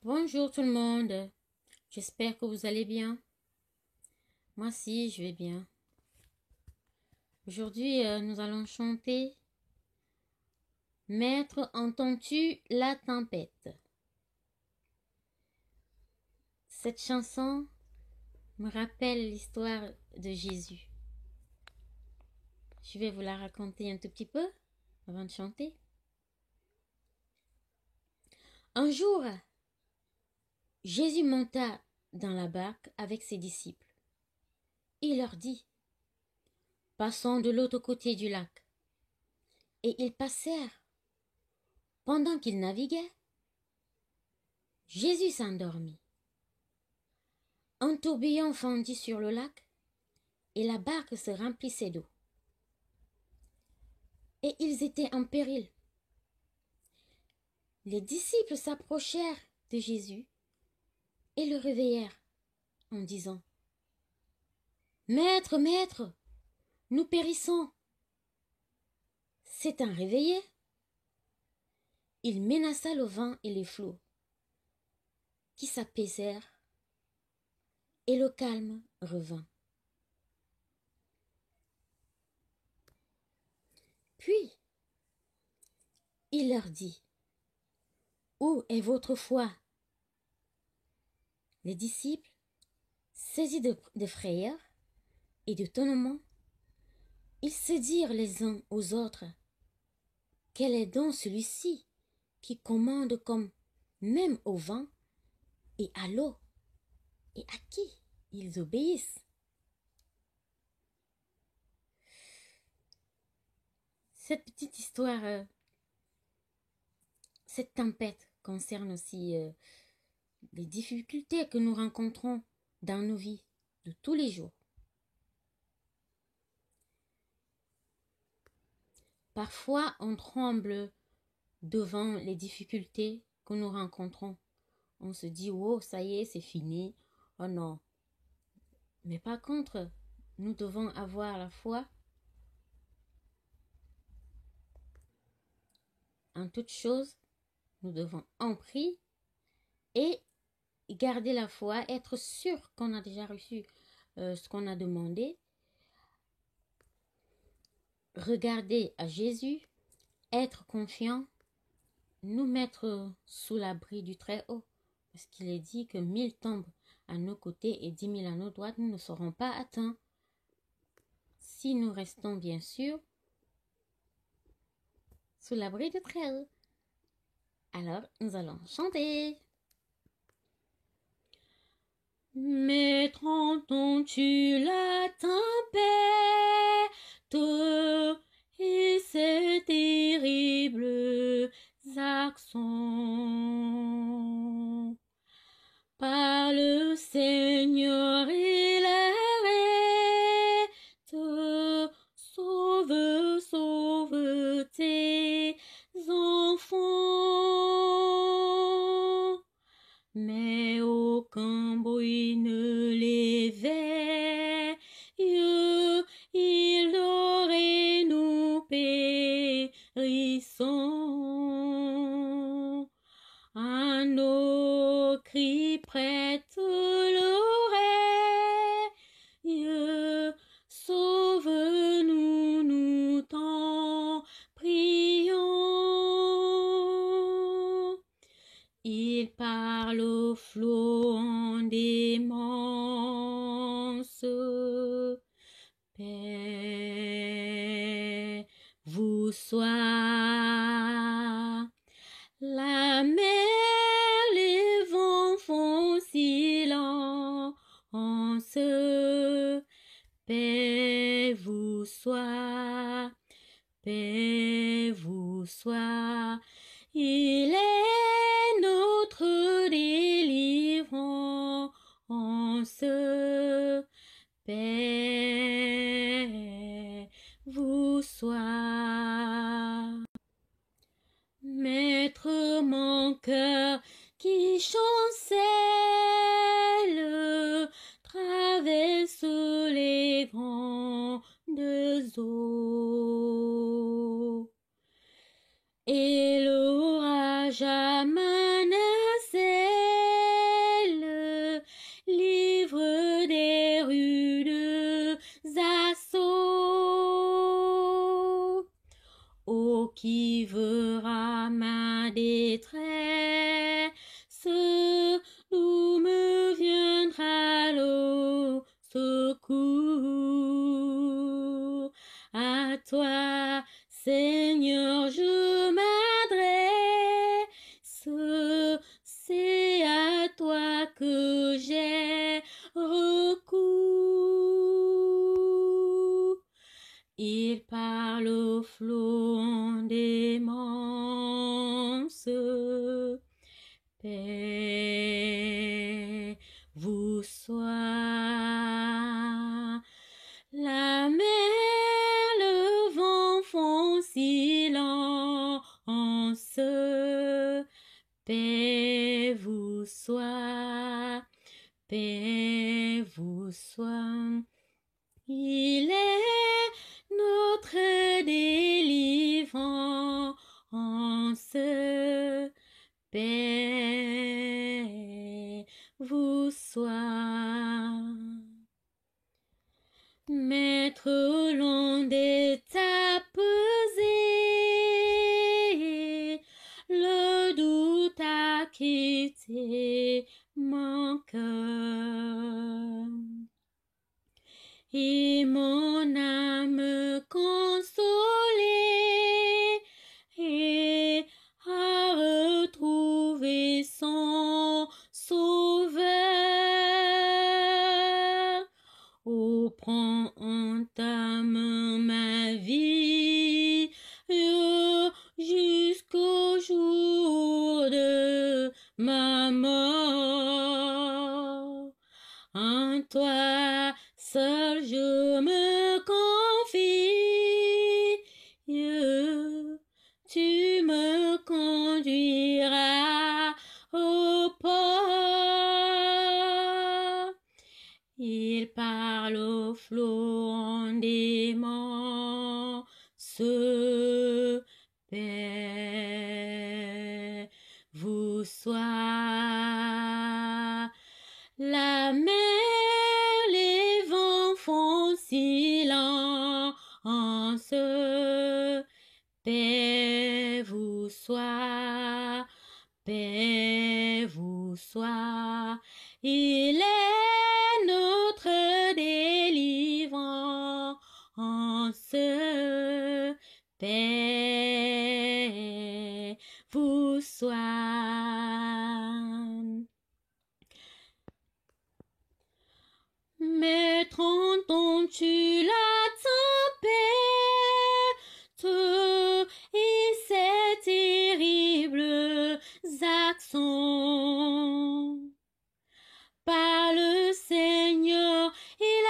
Bonjour tout le monde, j'espère que vous allez bien. Moi aussi, je vais bien. Aujourd'hui, nous allons chanter « Maître, entends-tu la tempête ?» Cette chanson me rappelle l'histoire de Jésus. Je vais vous la raconter un tout petit peu avant de chanter. Un jour, Jésus monta dans la barque avec ses disciples. Il leur dit « Passons de l'autre côté du lac. » Et ils passèrent. Pendant qu'ils naviguaient, Jésus s'endormit. Un tourbillon fondit sur le lac et la barque se remplissait d'eau. Et ils étaient en péril. Les disciples s'approchèrent de Jésus et le réveillèrent en disant « Maître, maître, nous périssons. » S'étant réveillé, il menaça le vent et les flots, qui s'apaisèrent, et le calme revint. Puis, il leur dit « Où est votre foi ?» Les disciples, saisis de frayeur et d'étonnement, ils se dirent les uns aux autres « Quel est donc celui-ci qui commande comme même au vent et à l'eau, et à qui ils obéissent ?» Cette petite histoire, cette tempête concerne aussi les difficultés que nous rencontrons dans nos vies de tous les jours. Parfois, on tremble devant les difficultés que nous rencontrons. On se dit, oh, ça y est, c'est fini. Oh non. Mais par contre, nous devons avoir la foi en toutes choses. Nous devons en prier et garder la foi, être sûr qu'on a déjà reçu ce qu'on a demandé. Regarder à Jésus, être confiant, nous mettre sous l'abri du Très-Haut. Parce qu'il est dit que 1000 tombent à nos côtés et 10 000 à nos droites, nous ne serons pas atteints. Si nous restons bien sûr sous l'abri du Très-Haut. Alors, nous allons chanter. Maître, entends-tu la tempête et ses terribles accents? Parle, Seigneur, il arrête. Sauve, sauve tes enfants. Mais aucun bruit ne l'éveille. Il dort et nous périssons. À nos cris prête l'oreille. Sauve-nous, nous t'en prions. Il parle au flot en démence. Paix vous soit. La mer, les vents font silence. Paix vous soit. Paix vous soit. Il est notre délivrance. Paix vous soit. Maître, mon cœur qui chancelle traverse les grandes eaux. Et l'orage a menacé d'où me viendra le secours. À toi, Seigneur, je m'adresse, c'est à toi que j'ai recours. Il parle au flot d'immense paix vous soit. La mer, le vent font silence, paix vous soit, paix vous soit. Il est notre délivrance, paix vous soit. Maître long d'étapes pesées, le doute a quitté mon cœur. Et mon âme consolée et a retrouvé son sauveur. Oh, prends en ta main ma vie jusqu'au jour de ma mort. En toi seul je me confie, tu me conduiras au port. Il parle au flot d'immense paix vous soit. La mer, les vents font silence, paix vous soit, paix vous soit. Il est notre délivrance, paix vous soit. Maître, entends-tu la tempête et ses terribles accents? Parle, Seigneur, il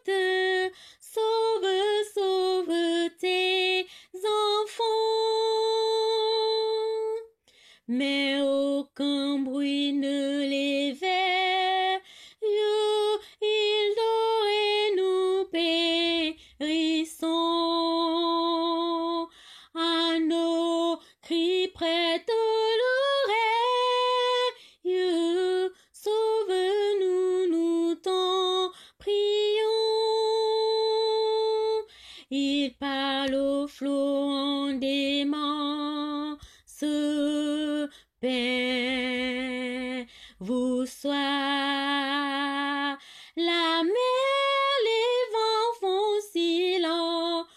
arrête, sauve, sauve tes enfants. Mais aucun bruit ne l'éveille, ils dorment et nous périssons. À nos cris prêtent l'oreille, sauve-nous, nous t'en prions. Il parle au flot d'immense paix vous soit. La mer, les vents font silence,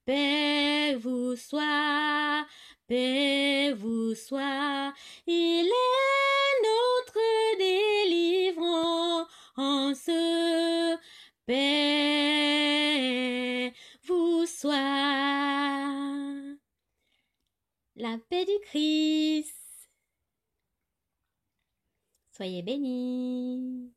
paix vous soit, paix vous soit. Il est notre délivrance, paix vous soit. La paix du Christ. Soyez bénis.